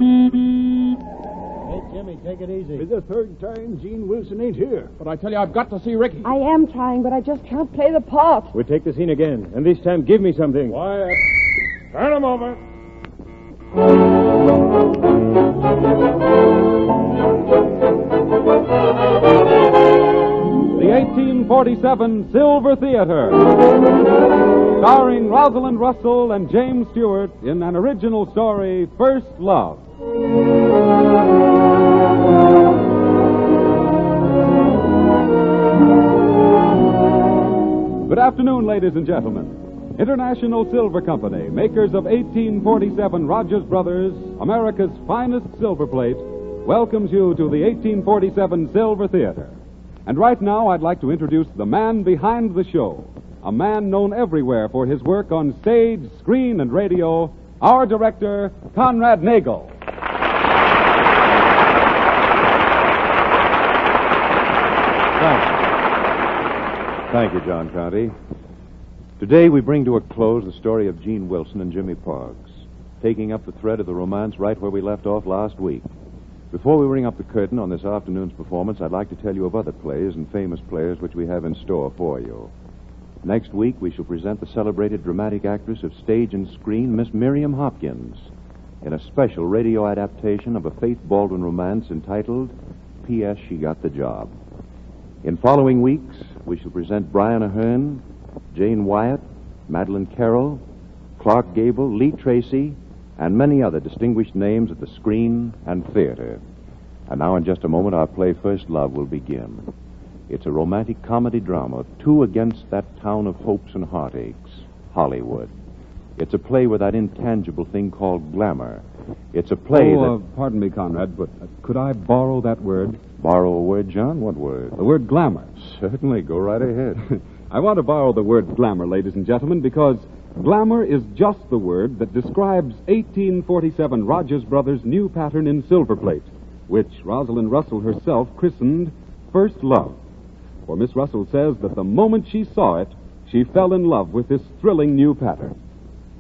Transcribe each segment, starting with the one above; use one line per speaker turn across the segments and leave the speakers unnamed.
Hey, Jimmy, take it easy.
It's the third time Gene Wilson ain't here.
But I tell you, I've got to see Ricky.
I am trying, but I just can't play the part.
We'll take the scene again, and this time give me something.
Quiet. Turn him over.
The 1847 Silver Theater, starring Rosalind Russell and James Stewart in an original story, First Love. Good afternoon, ladies and gentlemen. International Silver Company, makers of 1847 Rogers Brothers, America's finest silver plate, welcomes you to the 1847 Silver Theater. And right now, I'd like to introduce the man behind the show, a man known everywhere for his work on stage, screen, and radio, our director, Conrad Nagel.
Thank you, John Conte. Today we bring to a close the story of Gene Wilson and Jimmy Parks, taking up the thread of the romance right where we left off last week. Before we ring up the curtain on this afternoon's performance, I'd like to tell you of other plays and famous players which we have in store for you. Next week, we shall present the celebrated dramatic actress of stage and screen, Miss Miriam Hopkins, in a special radio adaptation of a Faith Baldwin romance entitled P.S. She Got the Job. In following weeks, we shall present Brian Ahern, Jane Wyatt, Madeline Carroll, Clark Gable, Lee Tracy, and many other distinguished names of the screen and theater. And now, in just a moment, our play First Love will begin. It's a romantic comedy drama, two against that town of hopes and heartaches, Hollywood. It's a play with that intangible thing called glamour. It's a play
Pardon me, Conrad, but could I borrow that word?
Borrow a word, John? What word?
The word glamour.
Certainly. Go right ahead.
I want to borrow the word glamour, ladies and gentlemen, because glamour is just the word that describes 1847 Rogers Brothers' new pattern in silver plate, which Rosalind Russell herself christened First Love. For Miss Russell says that the moment she saw it, she fell in love with this thrilling new pattern.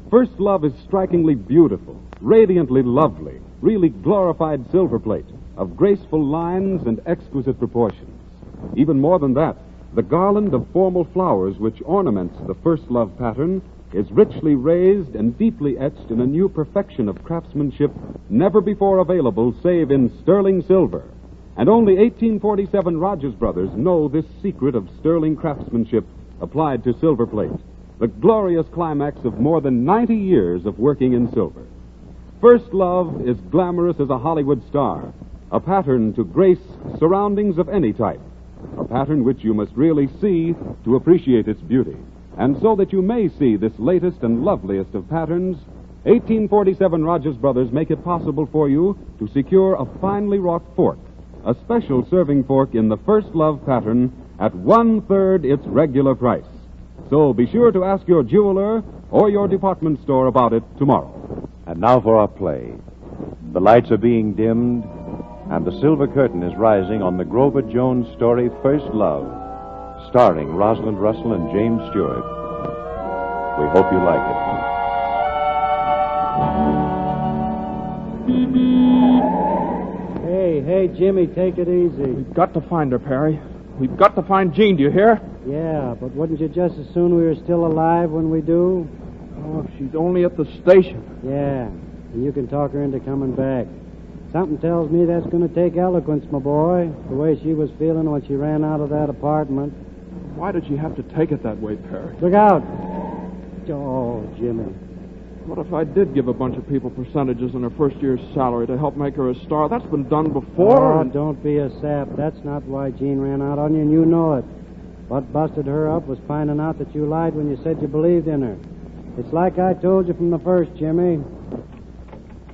First Love is strikingly beautiful, radiantly lovely, really glorified silver plate of graceful lines and exquisite proportions. Even more than that, the garland of formal flowers which ornaments the First Love pattern is richly raised and deeply etched in a new perfection of craftsmanship never before available save in sterling silver. And only 1847 Rogers Brothers know this secret of sterling craftsmanship applied to silver plate, the glorious climax of more than 90 years of working in silver. First Love is glamorous as a Hollywood star, a pattern to grace surroundings of any type, a pattern which you must really see to appreciate its beauty. And so that you may see this latest and loveliest of patterns, 1847 Rogers Brothers make it possible for you to secure a finely wrought fork, a special serving fork in the First Love pattern at 1/3 its regular price. So be sure to ask your jeweler or your department store about it tomorrow.
And now for our play. The lights are being dimmed, and the silver curtain is rising on the Grover Jones story First Love, starring Rosalind Russell and James Stewart. We hope you like
Hey, Jimmy, take it easy.
We've got to find her, Perry. We've got to find Jean, do you hear?
Yeah, but wouldn't you just as soon we were still alive when we do?
Oh, if she's only at the station.
Yeah, and you can talk her into coming back. Something tells me that's going to take eloquence, my boy, the way she was feeling when she ran out of that apartment.
Why did she have to take it that way, Perry?
Look out. Oh, Jimmy.
What if I did give a bunch of people percentages in her first year's salary to help make her a star? That's been done before.
Oh, don't be a sap. That's not why Jean ran out on you, and you know it. What busted her up was finding out that you lied when you said you believed in her. It's like I told you from the first, Jimmy.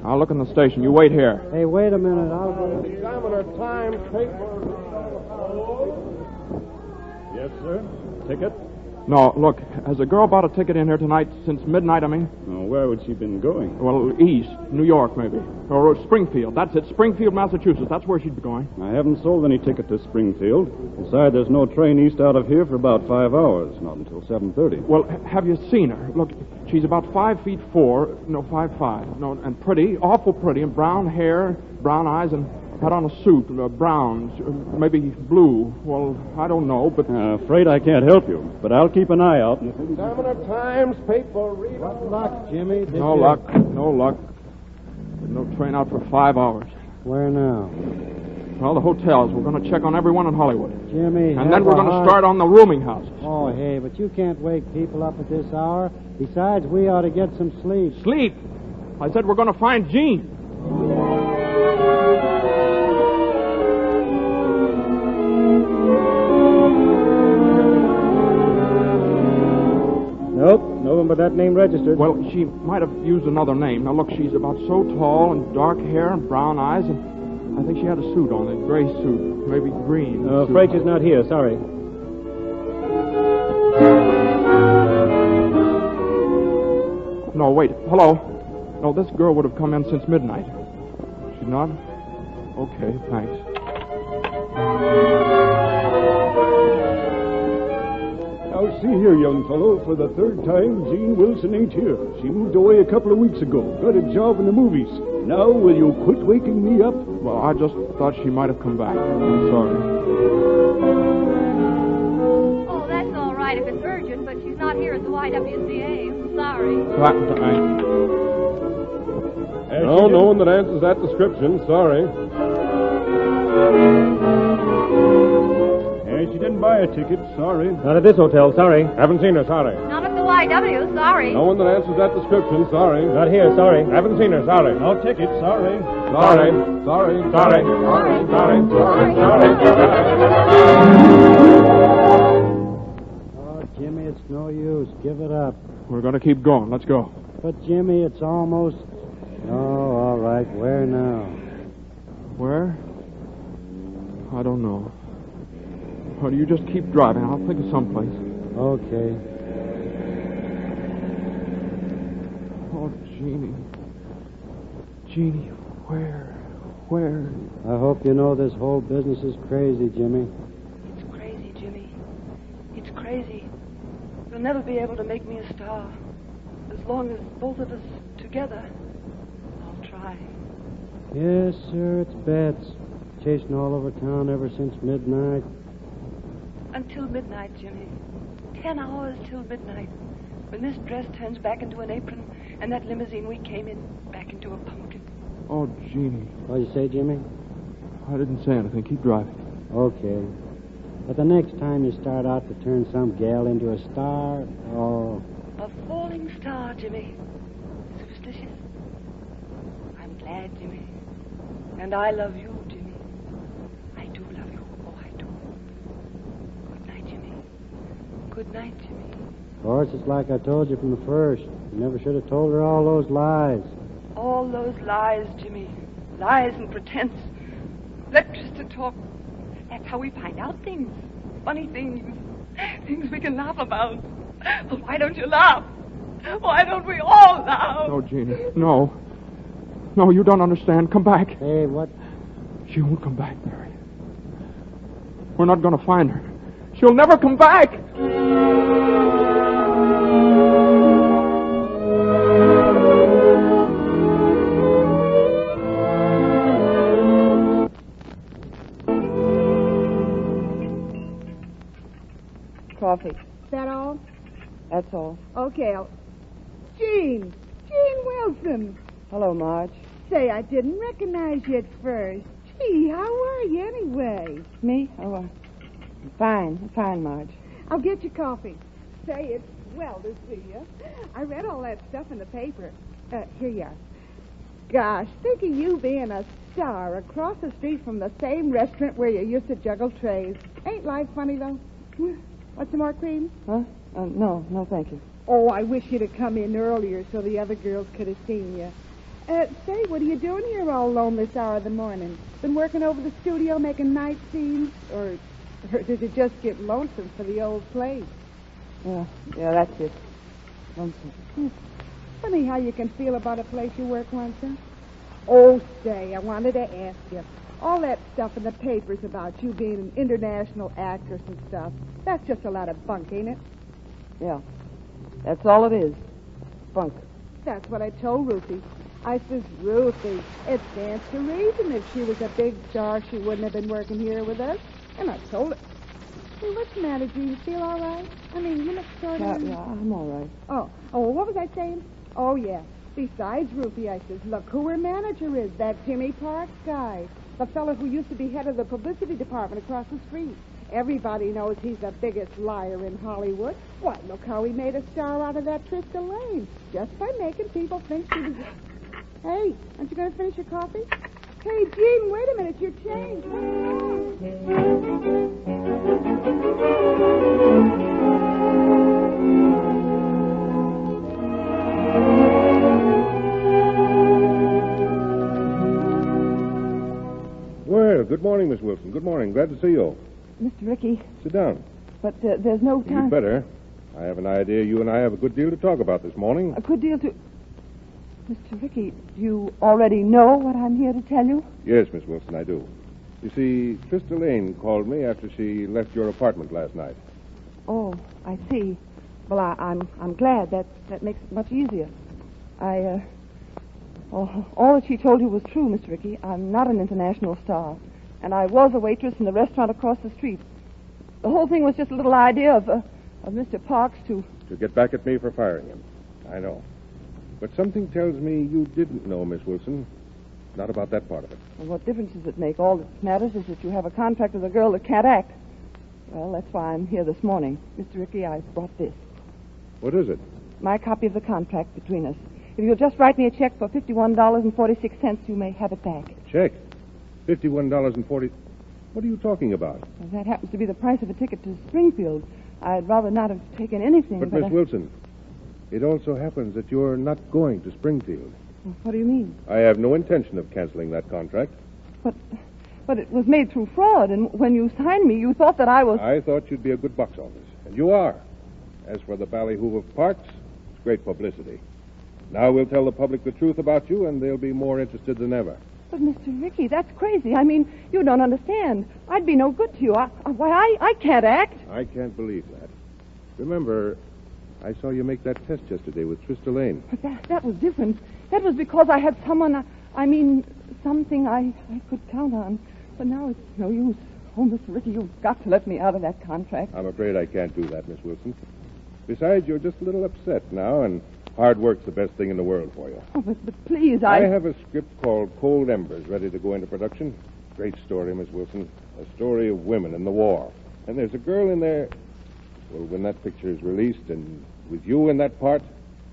I'll look in the station. You wait here.
Hey, wait a minute. I'll go.
Examiner time paper. Yes, sir. Ticket?
No, look, has a girl bought a ticket in here tonight since midnight, I mean?
Oh, where would she been going?
Well, east, New York, maybe. Or Springfield. That's it, Springfield, Massachusetts. That's where she'd be going.
I haven't sold any ticket to Springfield. Besides, there's no train east out of here for about 5 hours, not until 7:30.
Well, have you seen her? Look, she's about 5'4", no, 5'5", no, and pretty, awful pretty, and brown hair, brown eyes, and had on a suit, brown, maybe blue. Well, I don't know, but...
Afraid I can't help you, but I'll keep an eye out.
Examiner Times, paper, read.
What luck, Jimmy?
No luck. No train out for 5 hours.
Where now?
Well, the hotels. We're going to check on everyone in Hollywood.
Jimmy,
And then we're going to start on the rooming houses.
Oh, hey, but you can't wake people up at this hour. Besides, we ought to get some sleep.
Sleep! I said we're going to find Jean.
Nope, no one but that name registered.
Well, she might have used another name. Now, look, she's about so tall and dark hair and brown eyes, and I think she had a suit on, a gray suit, maybe green.
Afraid she's not here, sorry.
No, wait. Hello? No, this girl would have come in since midnight. She's not? Okay, thanks.
Now, see here, young fellow. For the third time, Jean Wilson ain't here. She moved away a couple of weeks ago. Got a job in the movies. Now, will you quit waking me up?
Well, I just thought she might have come back. I'm sorry.
Oh, that's all right if it's urgent, but she's not here at the YWCA. I'm sorry.
No one that answers that description. Sorry.
She didn't buy a ticket, sorry.
Not at this hotel, sorry. Haven't seen her, sorry.
Not at the YW, sorry.
No one that answers that description, sorry.
Not here, sorry.
Haven't seen her, sorry.
No ticket, sorry.
Sorry. Sorry. Sorry. Sorry. Sorry. Sorry.
Oh, Jimmy, it's no use. Give it up.
We're going to keep going. Let's go.
But, Jimmy, it's almost... Oh, all right. Where now?
Where? I don't know. Or do you just keep driving? I'll think of someplace.
Okay.
Oh, Jeannie. Jeannie, where?
I hope you know this whole business is crazy, Jimmy.
It's crazy, Jimmy. It's crazy. You'll never be able to make me a star. As long as both of us together. I'll try.
Yes, sir, it's Bets. Chasing all over town ever since midnight.
Until midnight, Jimmy. 10 hours till midnight. When this dress turns back into an apron, and that limousine we came in back into a pumpkin.
Oh, Jeannie.
What'd you say, Jimmy?
I didn't say anything. Keep driving.
Okay. But the next time you start out to turn some gal into a star, oh...
A falling star, Jimmy. Superstitious. I'm glad, Jimmy. And I love you, Jimmy. I do love you. Oh, I do. Good night, Jimmy. Good night, Jimmy.
Of course, it's like I told you from the first. You never should have told her all those lies.
All those lies, Jimmy. Lies and pretense. Lectures to talk. That's how we find out things. Funny things. Things we can laugh about. Well, why don't you laugh? Why don't we all laugh?
No, Jeannie. No. No, you don't understand. Come back.
Hey, what?
She won't come back, Mary. We're not going to find her. She'll never come back.
Coffee.
That all?
That's all.
Okay, Jean Wilson.
Hello, Marge.
Say, I didn't recognize you at first. Gee, how are you anyway?
Me? Oh, I'm fine, Marge.
I'll get you coffee. Say, it's swell to see you. I read all that stuff in the paper. Here you are. Gosh, think of you being a star across the street from the same restaurant where you used to juggle trays. Ain't life funny, though? Want some more cream?
Huh? No, thank you.
Oh, I wish you'd have come in earlier so the other girls could have seen you. Say, what are you doing here all alone this hour of the morning? Been working over the studio making night scenes? Or did you just get lonesome for the old place?
Yeah, that's it. Lonesome.
Funny how you can feel about a place you work once, huh? Oh, say, I wanted to ask you. All that stuff in the papers about you being an international actress and stuff, that's just a lot of bunk, ain't it?
Yeah, that's all it is. spunk.
That's what I told Ruthie. I says, Ruthie, it stands to reason if she was a big star, she wouldn't have been working here with us. And I told her. Hey, what's the matter? Do you feel all right? I mean, you look sort of...
Yeah, I'm all right.
Oh, what was I saying? Oh, yeah. Besides, Ruthie, I says, look who her manager is, that Timmy Parks guy. The fellow who used to be head of the publicity department across the street. Everybody knows he's the biggest liar in Hollywood. Why, look how he made a star out of that Trista Lane. Just by making people think she was... Hey, aren't you going to finish your coffee? Hey, Jean, wait a minute, your change.
Well, good morning, Miss Wilson. Good morning. Glad to see you.
Mr. Ricky,
Sit down.
but there's no time...
You'd better. I have an idea you and I have a good deal to talk about this morning.
A good deal to... Mr. Ricky, do you already know what I'm here to tell you?
Yes, Miss Wilson, I do. You see, Trista Lane called me after she left your apartment last night.
Oh, I see. Well, I'm glad. That makes it much easier. All that she told you was true, Mr. Ricky. I'm not an international star. And I was a waitress in the restaurant across the street. The whole thing was just a little idea of Mr. Parks to...
To get back at me for firing him. I know. But something tells me you didn't know, Miss Wilson. Not about that part of it.
Well, what difference does it make? All that matters is that you have a contract with a girl that can't act. Well, that's why I'm here this morning. Mr. Ricky, I brought this.
What is it?
My copy of the contract between us. If you'll just write me a check for $51.46, you may have it back.
Check. $51.40. What are you talking about?
Well, that happens to be the price of a ticket to Springfield. I'd rather not have taken anything.
But Miss Wilson, it also happens that you're not going to Springfield.
What do you mean?
I have no intention of canceling that contract.
But it was made through fraud, and when you signed me, you thought that I was...
I thought you'd be a good box office, and you are. As for the ballyhoo of Parks, it's great publicity. Now we'll tell the public the truth about you, and they'll be more interested than ever.
But, Mr. Ricky, that's crazy. I mean, you don't understand. I'd be no good to you. I can't act.
I can't believe that. Remember, I saw you make that test yesterday with Trista Lane.
But that was different. That was because I had someone, something I could count on. But now it's no use. Oh, Mr. Ricky, you've got to let me out of that contract.
I'm afraid I can't do that, Miss Wilson. Besides, you're just a little upset now, and hard work's the best thing in the world for you.
Oh, but please,
I have a script called Cold Embers ready to go into production. Great story, Miss Wilson. A story of women in the war. And there's a girl in there... Well, when that picture is released, and with you in that part,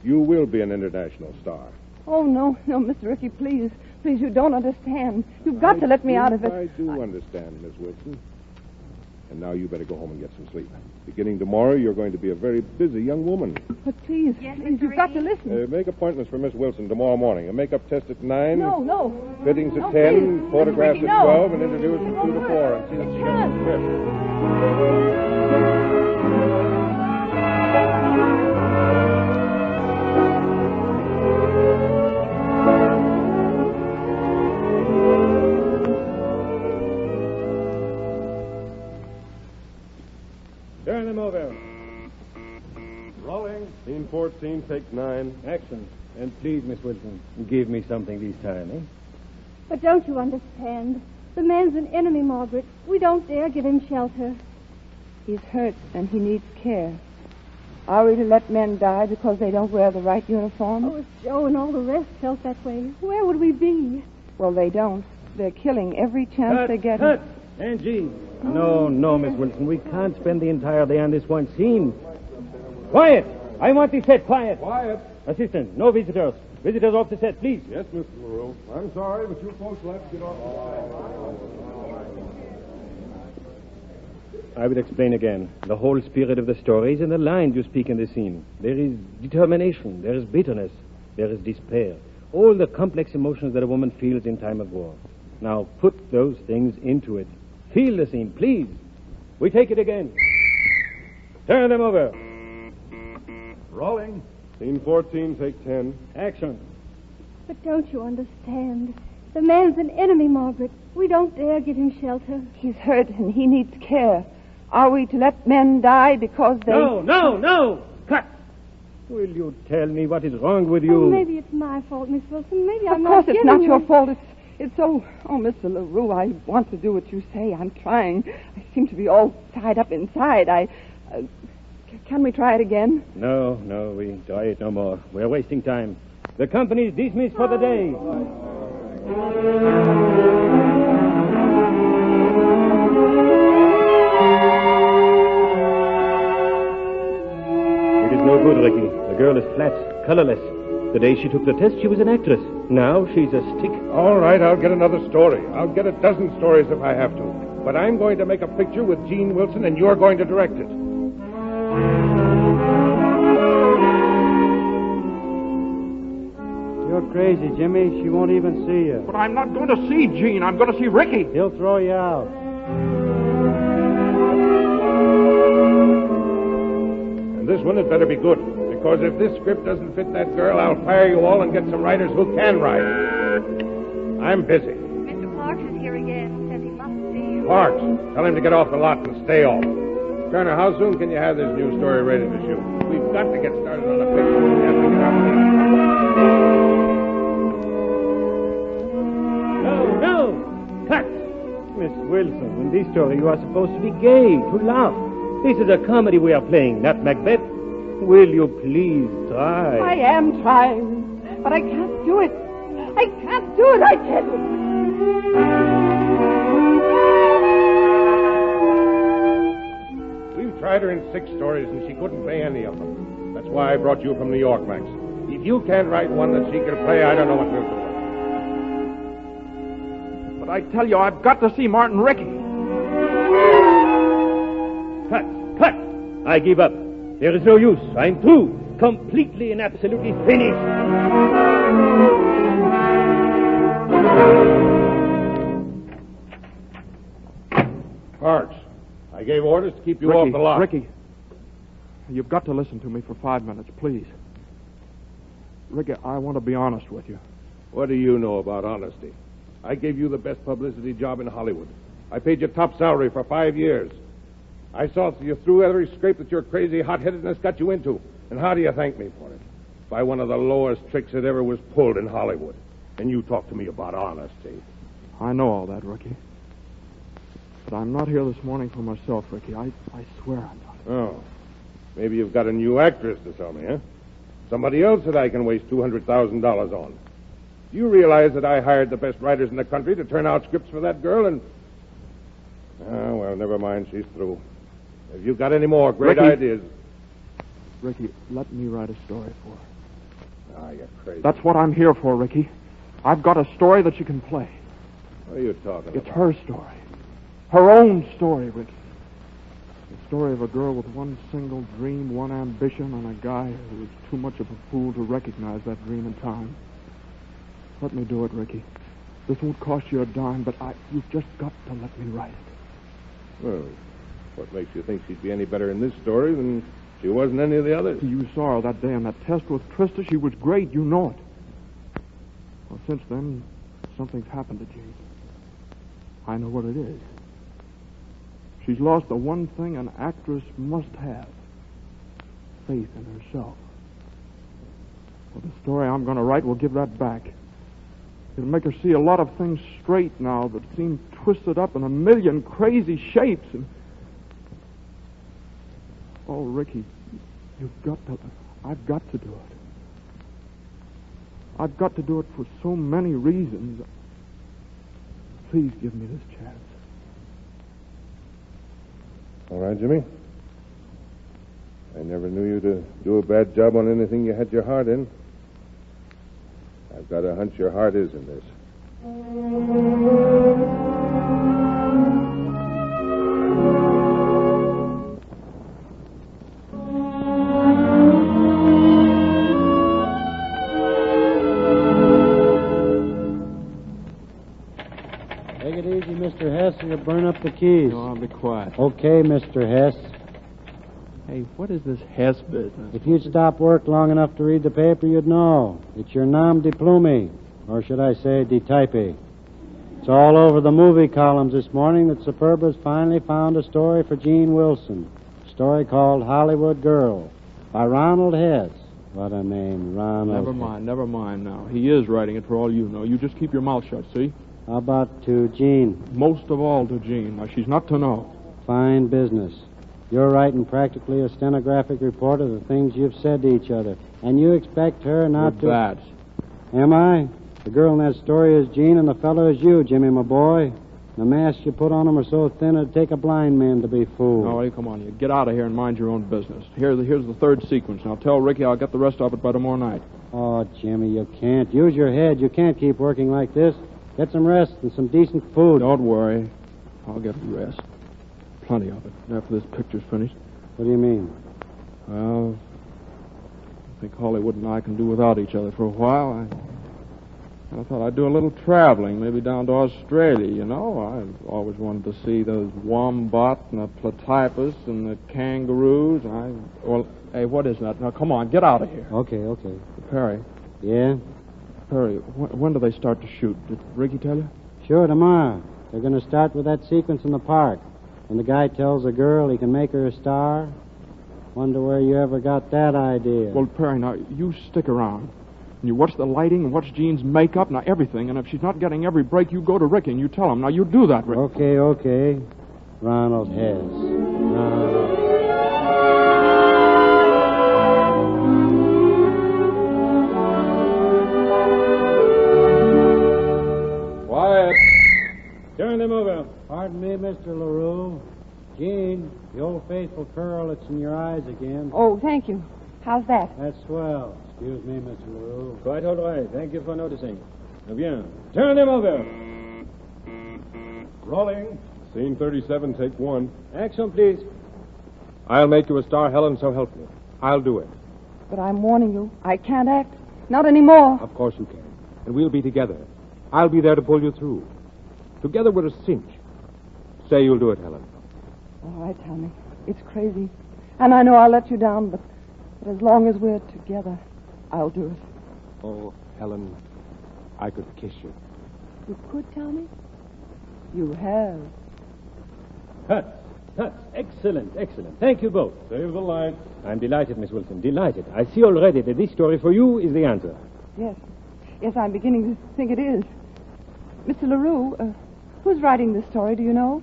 you will be an international star.
Oh, no, Mr. Ricky, please. Please, you don't understand. You've got to let me out of it.
I do understand, Miss Wilson. And now you better go home and get some sleep. Beginning tomorrow, you're going to be a very busy young woman.
But please, you've got to listen.
Make appointments for Miss Wilson tomorrow morning. A makeup test at 9.
No.
Fittings at 10.
Please.
Photographs
Ricky,
at 12. And interviews from 2 to 4. And see that she gets
can't.
the script.
Turn them over. Rolling.
Scene 14, take 9.
Action. And please, Miss Wilson, give me something this time, eh?
But don't you understand? The man's an enemy, Margaret. We don't dare give him shelter.
He's hurt, and he needs care. Are we to let men die because they don't wear the right uniform?
Oh, if Joe and all the rest felt that way, where would we be?
Well, they don't. They're killing every chance they get.
Cut! Angie! No, Miss Wilson. We can't spend the entire day on this one scene. Quiet! I want this set quiet.
Quiet.
Assistant, no visitors. Visitors off the set, please.
Yes, Mr. LaRue. I'm sorry, but you folks will have to get off
I will explain again. The whole spirit of the story is in the lines you speak in the scene. There is determination, there is bitterness, there is despair. All the complex emotions that a woman feels in time of war. Now put those things into it. Feel the scene, please. We take it again. Turn them over.
Rolling. Scene 14, take 10.
Action.
But don't you understand? The man's an enemy, Margaret. We don't dare give him shelter.
He's hurt, and he needs care. Are we to let men die because they...
No! Cut! Will you tell me what is wrong with you?
Oh, maybe it's my fault, Miss Wilson. Maybe I'm
Of
not
course it's
giving
not
you...
your fault. It's so... Oh, Mr. LaRue, I want to do what you say. I'm trying. I seem to be all tied up inside. Can we try it again?
No, we try it no more. We're wasting time. The company is dismissed for the day. It is no good, Ricky. The girl is flat, colorless. The day she took the test, she was an actress. Now she's a stick.
All right, I'll get another story. I'll get a dozen stories if I have to. But I'm going to make a picture with Gene Wilson, and you're going to direct it.
You're crazy, Jimmy. She won't even see you.
But I'm not going to see Gene. I'm going to see Ricky.
He'll throw you out.
And this one had better be good, because if this script doesn't fit that girl, I'll fire you all and get some writers who can write. I'm busy.
Mr. Parks is here again. Says he must see you.
Parks, tell him to get off the lot and stay off. Turner, how soon can you have this new story ready to shoot? We've got to get started on a picture. We have to get our money.
No! Cut! Miss Wilson, in this story you are supposed to be gay, to laugh. This is a comedy we are playing, not Macbeth. Will you please try?
I am trying, but I can't do it. I can't do it, I tell you.
We've tried her in 6 stories, and she couldn't play any of them. That's why I brought you from New York, Max. If you can't write one that she can play, I don't know what we'll do.
But I tell you, I've got to see Martin Ricky.
Cut! I give up. There is no use. I'm through. Completely and absolutely finished.
Parks, I gave orders to keep you off the lot.
Ricky, you've got to listen to me for 5 minutes, please. Ricky, I want to be honest with you.
What do you know about honesty? I gave you the best publicity job in Hollywood. I paid you top salary for 5 years. I saw you through every scrape that your crazy hot-headedness got you into. And how do you thank me for it? By one of the lowest tricks that ever was pulled in Hollywood. And you talk to me about honesty.
I know all that, Ricky. But I'm not here this morning for myself, Ricky. I swear I'm not.
Oh. Maybe you've got a new actress to sell me, huh? Somebody else that I can waste $200,000 on. Do you realize that I hired the best writers in the country to turn out scripts for that girl and... Oh, well, never mind. She's through. If you've got any more great ideas...
Ricky, let me write a story for her.
Ah, you're crazy.
That's what I'm here for, Ricky. I've got a story that she can play.
What are you talking about?
It's her story. Her own story, Ricky. The story of a girl with one single dream, one ambition, and a guy who was too much of a fool to recognize that dream in time. Let me do it, Ricky. This won't cost you a dime, but you've just got to let me write it.
Well, what makes you think she'd be any better in this story than she was in any of the others?
You saw her that day on that test with Trista. She was great. You know it. Well, since then, something's happened to Jane. I know what it is. She's lost the one thing an actress must have. Faith in herself. Well, the story I'm going to write will give that back. It'll make her see a lot of things straight now that seem twisted up in a million crazy shapes. And oh, Ricky, I've got to do it. I've got to do it for so many reasons. Please give me this chance.
All right, Jimmy. I never knew you to do a bad job on anything you had your heart in. I've got a hunch your heart is in this.
Take it easy, Mr. Hess, or you'll burn up the keys.
No, I'll be quiet.
Okay, Mr. Hess.
Hey, what is this Hess business?
If you'd stop work long enough to read the paper, you'd know. It's your nom de plume, or should I say de type. It's all over the movie columns this morning that Superba's finally found a story for Gene Wilson. A story called Hollywood Girl by Ronald Hess. What a name, Ronald.
Never mind now. He is writing it for all you know. You just keep your mouth shut, see?
How about to Jean?
Most of all to Jean. Now, she's not to know.
Fine business. You're writing practically a stenographic report of the things you've said to each other. And you expect her not to...
That.
Am I? The girl in that story is Jean and the fellow is you, Jimmy, my boy. The masks you put on them are so thin it'd take a blind man to be fooled.
No, come on. You get out of here and mind your own business. Here's the third sequence. Now, tell Ricky I'll get the rest of it by tomorrow night.
Oh, Jimmy, you can't. Use your head. You can't keep working like this. Get some rest and some decent food.
Don't worry. I'll get rest. Plenty of it after this picture's finished.
What do you mean?
Well, I think Hollywood and I can do without each other for a while. I thought I'd do a little traveling, maybe down to Australia, you know. I've always wanted to see those wombat and the platypus and the kangaroos. Well, hey, what is that? Now, come on, get out of here.
Okay.
Perry.
Yeah?
Perry, when do they start to shoot? Did Ricky tell you?
Sure, tomorrow. They're going to start with that sequence in the park. When the guy tells a girl he can make her a star. Wonder where you ever got that idea.
Well, Perry, now, you stick around. And you watch the lighting and watch Jean's makeup, now everything. And if she's not getting every break, you go to Ricky and you tell him. Now, you do that, Rick.
Okay. Ronald Hess. Ronald.
Quiet. Turn them over.
Pardon me, Mr. LaRue. Jean, the old faithful curl that's in your eyes again.
Oh, thank you. How's that?
That's swell. Excuse me, Mr. LaRue.
Quite all right. Thank you for noticing. Now, bien. Turn them over. Rolling. Scene 37, take 1. Action, please. I'll make you a star, Helen, so help me. I'll do it.
But I'm warning you, I can't act. Not anymore.
Of course you can. And we'll be together. I'll be there to pull you through. Together we're a cinch. Say you'll do it, Helen.
All right, Tommy. It's crazy. And I know I'll let you down, but as long as we're together, I'll do it.
Oh, Helen, I could kiss you.
You could, Tommy? You have.
Tuts. Excellent. Thank you both.
Save the light.
I'm delighted, Miss Wilson. Delighted. I see already that this story for you is the answer.
Yes, I'm beginning to think it is. Mr. LaRue, who's writing this story, do you know?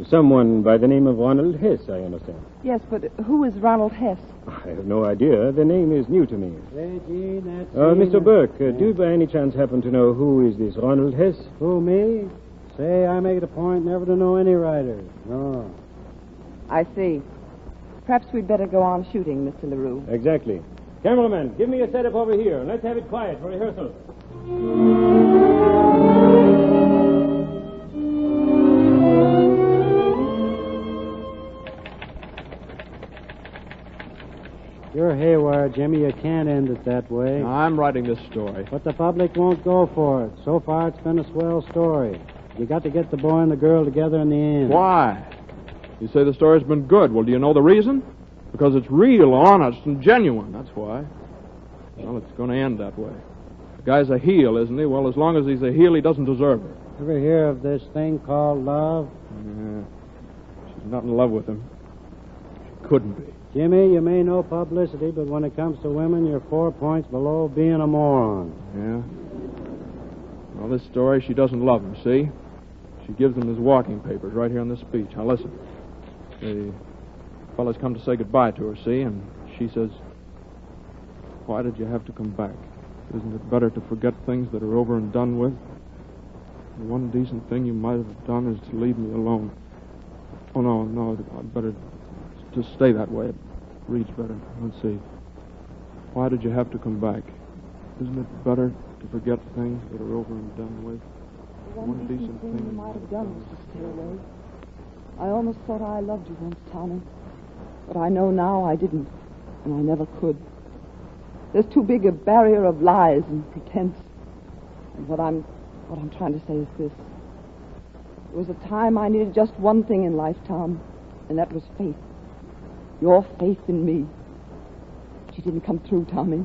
Someone by the name of Ronald Hess, I understand.
Yes, but who is Ronald Hess?
I have no idea. The name is new to me.
Hey, Jean, that's
Mr. Burke, do you by any chance happen to know who is this Ronald Hess?
Who, me? Say, I make it a point never to know any writers. No.
I see. Perhaps we'd better go on shooting, Mr. LaRue.
Exactly. Cameraman, give me a setup over here, and let's have it quiet for rehearsal.
You're haywire, Jimmy. You can't end it that way.
Now, I'm writing this story.
But the public won't go for it. So far, it's been a swell story. You got to get the boy and the girl together in the end.
Why? You say the story's been good. Well, do you know the reason? Because it's real, honest, and genuine. That's why. Well, it's going to end that way. The guy's a heel, isn't he? Well, as long as he's a heel, he doesn't deserve her.
Ever hear of this thing called love?
Yeah. She's not in love with him. She couldn't be.
Jimmy, you may know publicity, but when it comes to women, you're 4 points below being a moron.
Yeah? Well, this story, she doesn't love him, see? She gives him his walking papers right here on this speech. Now, listen. The fella's come to say goodbye to her, see? And she says, why did you have to come back? Isn't it better to forget things that are over and done with? The one decent thing you might have done is to leave me alone. Oh, no, I'd better just stay that way. It reads better. Let's see. Why did you have to come back? Isn't it better to forget things that are over and done with?
The one decent thing you might have done was to stay away. I almost thought I loved you once, Tommy. But I know now I didn't, and I never could. There's too big a barrier of lies and pretense. And what I'm trying to say is this. There was a time I needed just one thing in life, Tom, and that was faith. Your faith in me. She didn't come through, Tommy,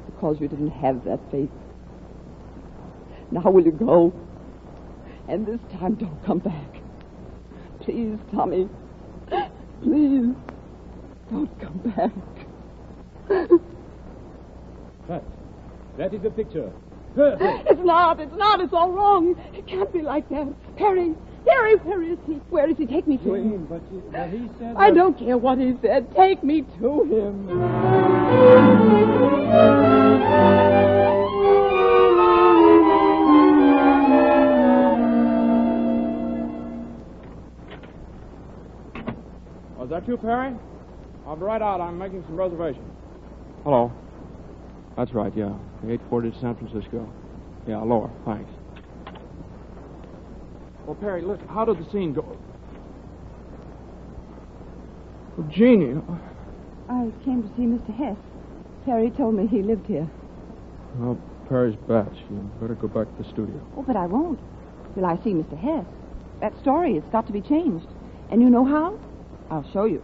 because you didn't have that faith. Now will you go? And this time don't come back. Please, Tommy. Please. Don't come back.
That is the picture. Perfect.
It's not. It's all wrong. It can't be like that. Perry, where is he? Where is he? Take me to him.
But he said...
I don't care what he said. Take me to him.
Was that you, Perry? I'll be right out. I'm making some reservations. Hello. That's right, yeah. The 840 to San Francisco. Yeah, Laura, thanks. Well, Perry, listen, how did the scene go? Well, Jeannie...
I came to see Mr. Hess. Perry told me he lived here.
Well, Perry's batch. You better go back to the studio.
Oh, but I won't. Till I see Mr. Hess. That story has got to be changed. And you know how? I'll show you.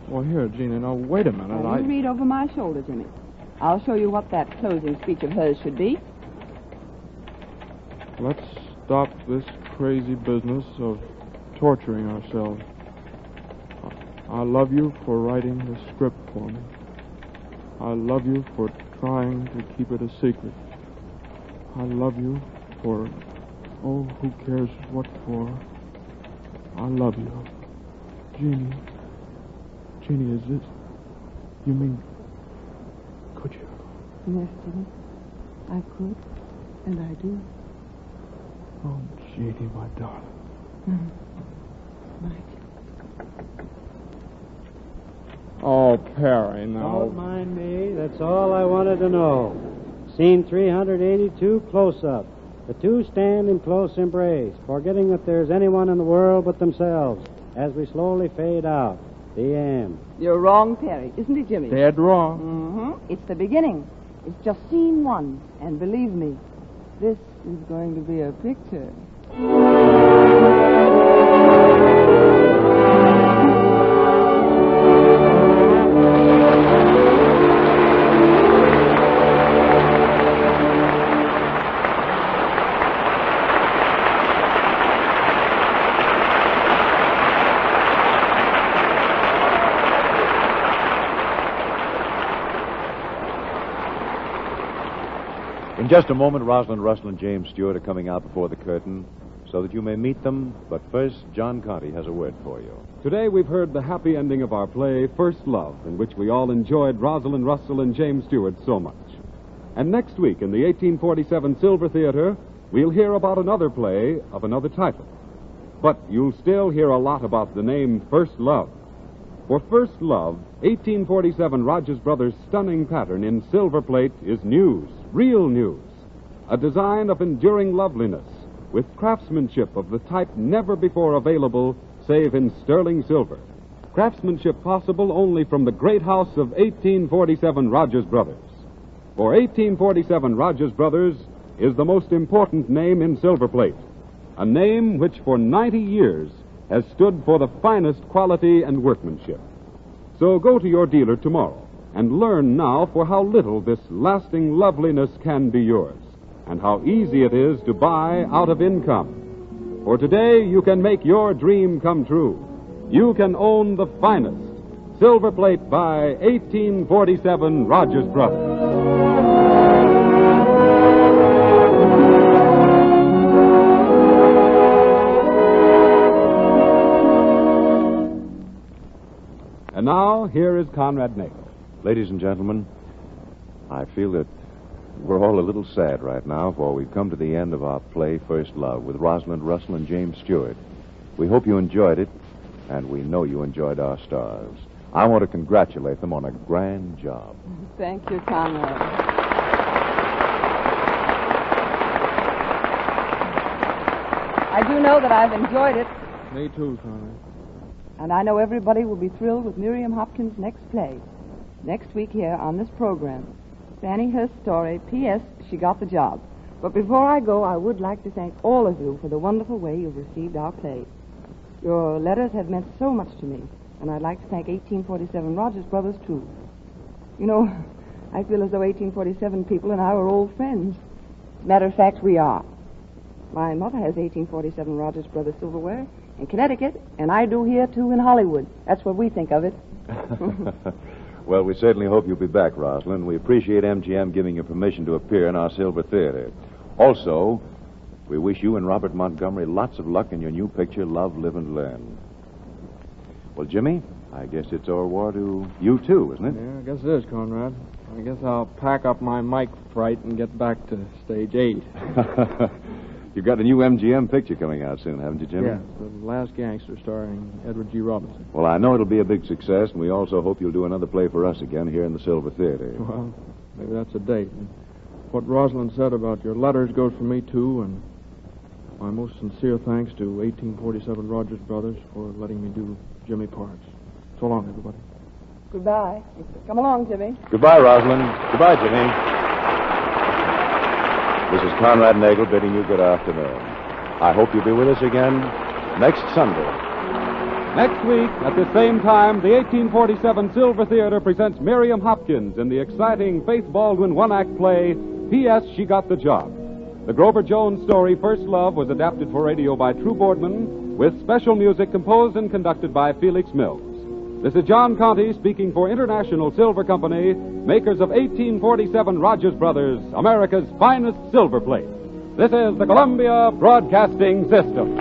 Well, here, Jeannie, now, wait a minute.
Now, you read over my shoulder, Jimmy. I'll show you what that closing speech of hers should be.
Let's stop this crazy business of torturing ourselves. I love you for writing the script for me. I love you for trying to keep it a secret. I love you for... Oh, who cares what for? I love you. Jeannie. Jeannie, is this... You mean... Could you?
Yes, Jimmy. I could, and I do.
Oh, Jeannie, my darling.
Right.
Oh, Perry, now...
Don't mind me. That's all I wanted to know. Scene 382, close-up. The two stand in close embrace, forgetting that there's anyone in the world but themselves, as we slowly fade out. The end.
You're wrong, Perry, isn't it, Jimmy?
Dead wrong.
Mm-hmm. It's the beginning. It's just scene one. And believe me, this is going to be a picture.
In just a moment, Rosalind Russell and James Stewart are coming out before the curtain so that you may meet them. But first, John Conte has a word for you.
Today we've heard the happy ending of our play, First Love, in which we all enjoyed Rosalind Russell and James Stewart so much. And next week, in the 1847 Silver Theater, we'll hear about another play of another title. But you'll still hear a lot about the name First Love. For First Love, 1847 Rogers Brothers' stunning pattern in silver plate is news, real news. A design of enduring loveliness with craftsmanship of the type never before available save in sterling silver. Craftsmanship possible only from the great house of 1847 Rogers Brothers. For 1847 Rogers Brothers is the most important name in silver plate. A name which for 90 years has stood for the finest quality and workmanship. So go to your dealer tomorrow and learn now for how little this lasting loveliness can be yours, and how easy it is to buy out of income. For today you can make your dream come true. You can own the finest silver plate by 1847 Rogers Brothers. And now, here is Conrad Nagel.
Ladies and gentlemen, I feel that we're all a little sad right now, for we've come to the end of our play, First Love, with Rosalind Russell and James Stewart. We hope you enjoyed it, and we know you enjoyed our stars. I want to congratulate them on a grand job.
Thank you, Conrad. I do know that I've enjoyed it.
Me too, Conrad.
And I know everybody will be thrilled with Miriam Hopkins' next play. Next week here on this program. Fanny Hurst's story, P.S. She got the job. But before I go, I would like to thank all of you for the wonderful way you've received our play. Your letters have meant so much to me, and I'd like to thank 1847 Rogers Brothers, too. You know, I feel as though 1847 people and I were old friends. Matter of fact, we are. My mother has 1847 Rogers Brothers silverware in Connecticut, and I do here, too, in Hollywood. That's what we think of it.
Well, we certainly hope you'll be back, Rosalind. We appreciate MGM giving you permission to appear in our Silver Theater. Also, we wish you and Robert Montgomery lots of luck in your new picture, Love, Live, and Learn. Well, Jimmy, I guess it's au revoir to you, too, isn't it?
Yeah, I guess it is, Conrad. I guess I'll pack up my mic fright and get back to stage 8.
You've got a new MGM picture coming out soon, haven't you, Jimmy?
Yeah, The Last Gangster, starring Edward G. Robinson.
Well, I know it'll be a big success, and we also hope you'll do another play for us again here in the Silver Theater.
Well, maybe that's a date. And what Rosalind said about your letters goes for me, too, and my most sincere thanks to 1847 Rogers Brothers for letting me do Jimmy Parks. So long, everybody.
Goodbye. Come along, Jimmy.
Goodbye, Rosalind. Goodbye, Jimmy. This is Conrad Nagel bidding you good afternoon. I hope you'll be with us again next Sunday.
Next week, at the same time, the 1847 Silver Theater presents Miriam Hopkins in the exciting Faith Baldwin one-act play, P.S. She Got the Job. The Grover Jones story, First Love, was adapted for radio by True Boardman, with special music composed and conducted by Felix Mills. This is John Conte speaking for International Silver Company, makers of 1847 Rogers Brothers, America's finest silver plate. This is the Columbia Broadcasting System.